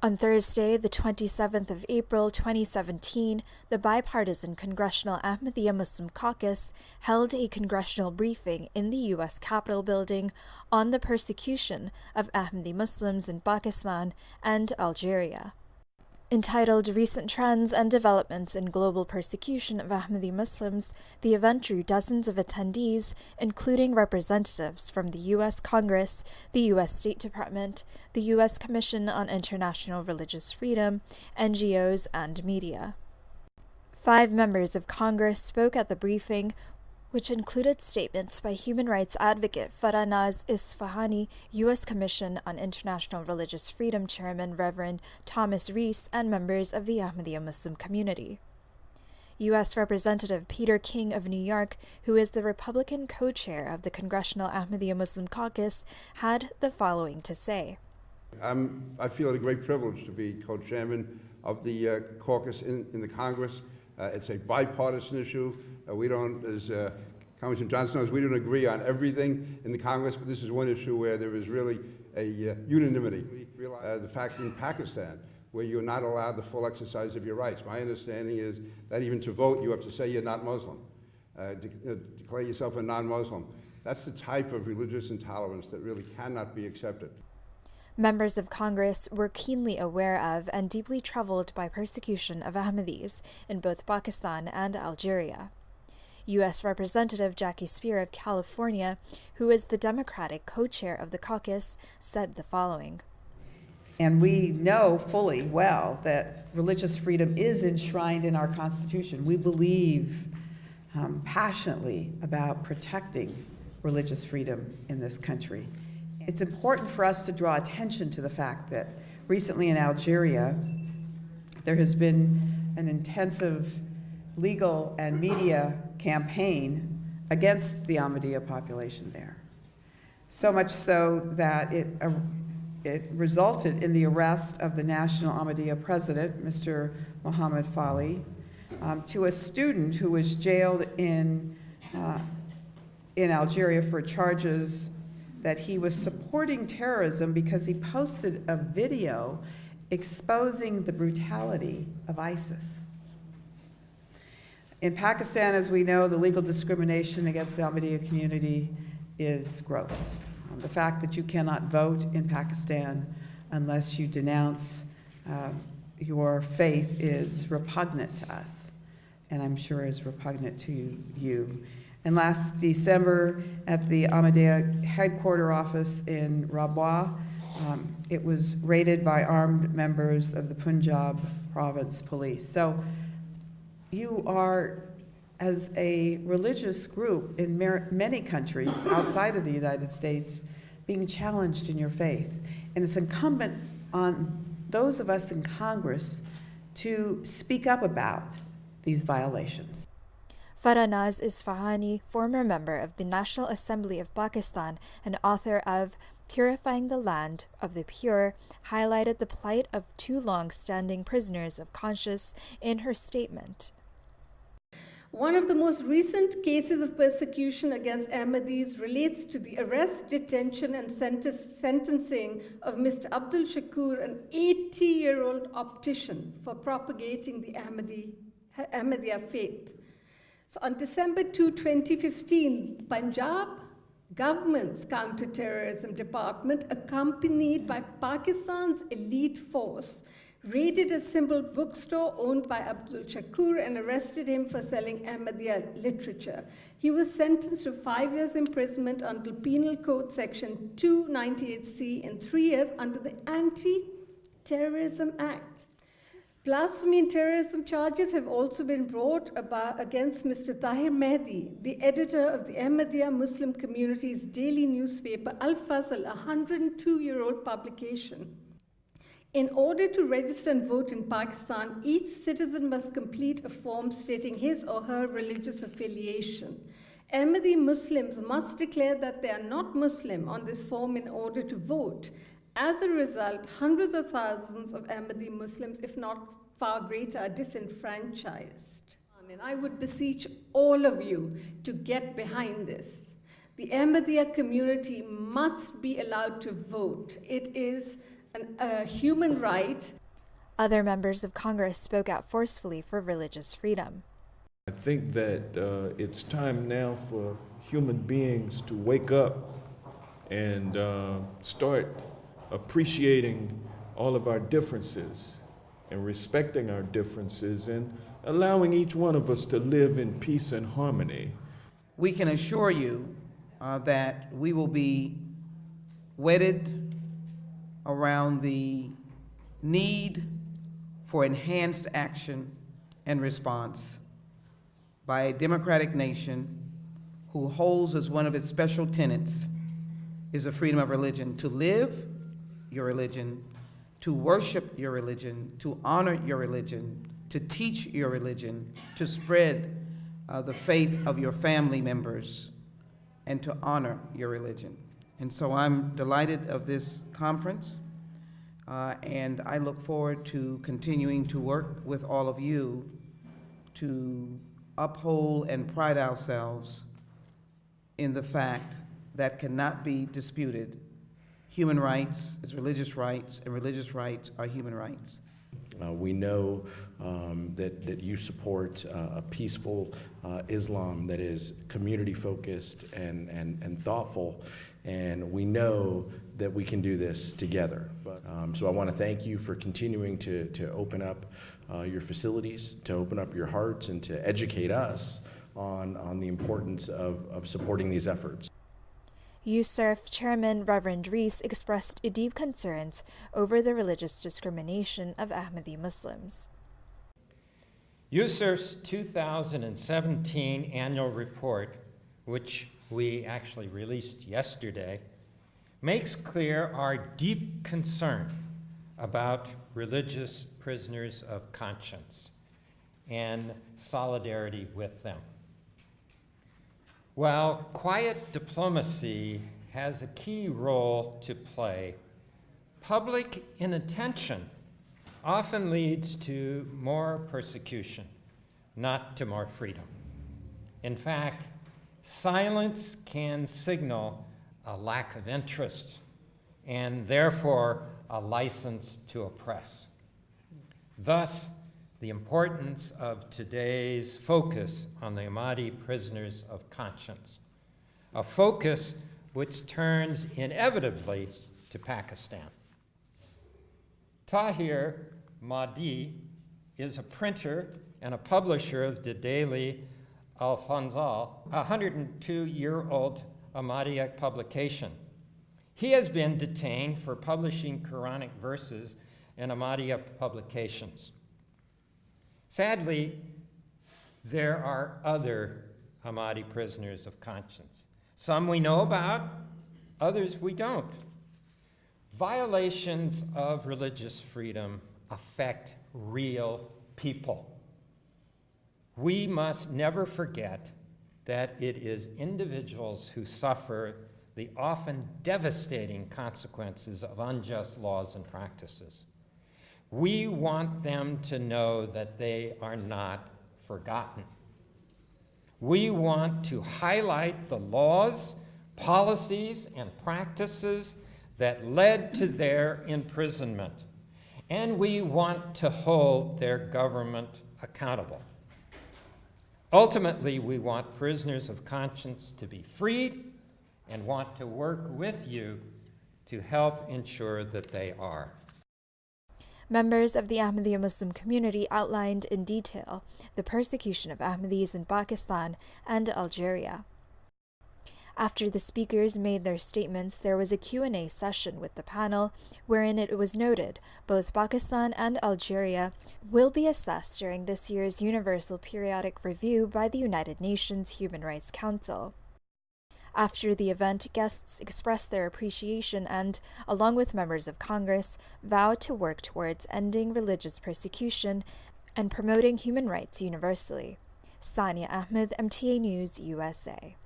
On Thursday, the 27th of April 2017, the bipartisan Congressional Ahmadiyya Muslim Caucus held a congressional briefing in the U.S. Capitol building on the persecution of Ahmadi Muslims in Pakistan and Algeria. Entitled Recent Trends and Developments in Global Persecution of Ahmadi Muslims, the event drew dozens of attendees, including representatives from the U.S. Congress, the U.S. State Department, the U.S. Commission on International Religious Freedom, NGOs, and media. 5 members of Congress spoke at the briefing, which included statements by human rights advocate Farah Isfahani, U.S. Commission on International Religious Freedom Chairman Reverend Thomas Reese, and members of the Ahmadiyya Muslim community. U.S. Representative Peter King of New York, who is the Republican co-chair of the Congressional Ahmadiyya Muslim Caucus, had the following to say. I feel it a great privilege to be co-chairman of the caucus in the Congress. It's a bipartisan issue. We don't, as Congressman Johnson knows, we don't agree on everything in the Congress, but this is one issue where there is really a unanimity. The fact in Pakistan, where you're not allowed the full exercise of your rights. My understanding is that even to vote, you have to say you're not Muslim, declare yourself a non-Muslim. That's the type of religious intolerance that really cannot be accepted. Members of Congress were keenly aware of and deeply troubled by persecution of Ahmadis in both Pakistan and Algeria. U.S. Representative Jackie Speier of California, who is the Democratic co-chair of the caucus, said the following. And we know fully well that religious freedom is enshrined in our Constitution. We believe passionately about protecting religious freedom in this country. It's important for us to draw attention to the fact that recently in Algeria, there has been an intensive legal and media campaign against the Ahmadiyya population there. So much so that it resulted in the arrest of the National Ahmadiyya president, Mr. Mohammed Fali, to a student who was jailed in Algeria for charges that he was supporting terrorism because he posted a video exposing the brutality of ISIS. In Pakistan, as we know, the legal discrimination against the Ahmadiyya community is gross. The fact that you cannot vote in Pakistan unless you denounce your faith is repugnant to us, and I'm sure is repugnant to you. And last December, at the Ahmadiyya headquarter office in Rabwa, it was raided by armed members of the Punjab province police. So you are, as a religious group in many countries outside of the United States, being challenged in your faith. And it's incumbent on those of us in Congress to speak up about these violations. Farah Isfahani, former member of the National Assembly of Pakistan and author of Purifying the Land of the Pure, highlighted the plight of 2 long-standing prisoners of conscience in her statement. One of the most recent cases of persecution against Ahmadis relates to the arrest, detention, and sentencing of Mr. Abdul Shakur, an 80-year-old optician, for propagating the Ahmadiyya faith. So on December 2, 2015, Punjab government's counter-terrorism department, accompanied by Pakistan's elite force, raided a symbol bookstore owned by Abdul Shakur and arrested him for selling Ahmadiyya literature. He was sentenced to 5 years imprisonment under Penal Code Section 298C and 3 years under the Anti-Terrorism Act. Blasphemy and terrorism charges have also been brought against Mr. Tahir Mehdi, the editor of the Ahmadiyya Muslim community's daily newspaper, Al-Fazl, a 102-year-old publication. In order to register and vote in Pakistan, each citizen must complete a form stating his or her religious affiliation. Ahmadi Muslims must declare that they are not Muslim on this form in order to vote. As a result, hundreds of thousands of Ahmadi Muslims, if not far greater, are disenfranchised. And I would beseech all of you to get behind this. The Ahmadiyya community must be allowed to vote. It is a human right. Other members of Congress spoke out forcefully for religious freedom. I think that it's time now for human beings to wake up and start appreciating all of our differences and respecting our differences and allowing each one of us to live in peace and harmony. We can assure you that we will be wedded around the need for enhanced action and response by a democratic nation who holds as one of its special tenets is the freedom of religion, to live your religion, to worship your religion, to honor your religion, to teach your religion, to spread the faith of your family members, and to honor your religion. And so I'm delighted of this conference, and I look forward to continuing to work with all of you to uphold and pride ourselves in the fact that cannot be disputed. Human rights is religious rights, and religious rights are human rights. We know that you support a peaceful Islam that is community-focused and thoughtful, and we know that we can do this together. So I want to thank you for continuing to open up your facilities, to open up your hearts, and to educate us on the importance of supporting these efforts. USERF Chairman Reverend Reese expressed deep concerns over the religious discrimination of Ahmadi Muslims. USERF's 2017 annual report, which we actually released yesterday, makes clear our deep concern about religious prisoners of conscience and solidarity with them. While quiet diplomacy has a key role to play, public inattention often leads to more persecution, not to more freedom. In fact, silence can signal a lack of interest and therefore a license to oppress. Thus, the importance of today's focus on the Ahmadi prisoners of conscience, a focus which turns inevitably to Pakistan. Tahir Mahdi is a printer and a publisher of the daily Al-Fanzal, a 102-year-old Ahmadiyya publication. He has been detained for publishing Quranic verses in Ahmadiyya publications. Sadly, there are other Ahmadi prisoners of conscience. Some we know about, others we don't. Violations of religious freedom affect real people. We must never forget that it is individuals who suffer the often devastating consequences of unjust laws and practices. We want them to know that they are not forgotten. We want to highlight the laws, policies, and practices that led to their imprisonment, and we want to hold their government accountable. Ultimately, we want prisoners of conscience to be freed and want to work with you to help ensure that they are. Members of the Ahmadiyya Muslim community outlined in detail the persecution of Ahmadis in Pakistan and Algeria. After the speakers made their statements, there was a Q&A session with the panel, wherein it was noted both Pakistan and Algeria will be assessed during this year's Universal Periodic Review by the United Nations Human Rights Council. After the event, guests expressed their appreciation and, along with members of Congress, vowed to work towards ending religious persecution and promoting human rights universally. Sania Ahmed, MTA News, USA.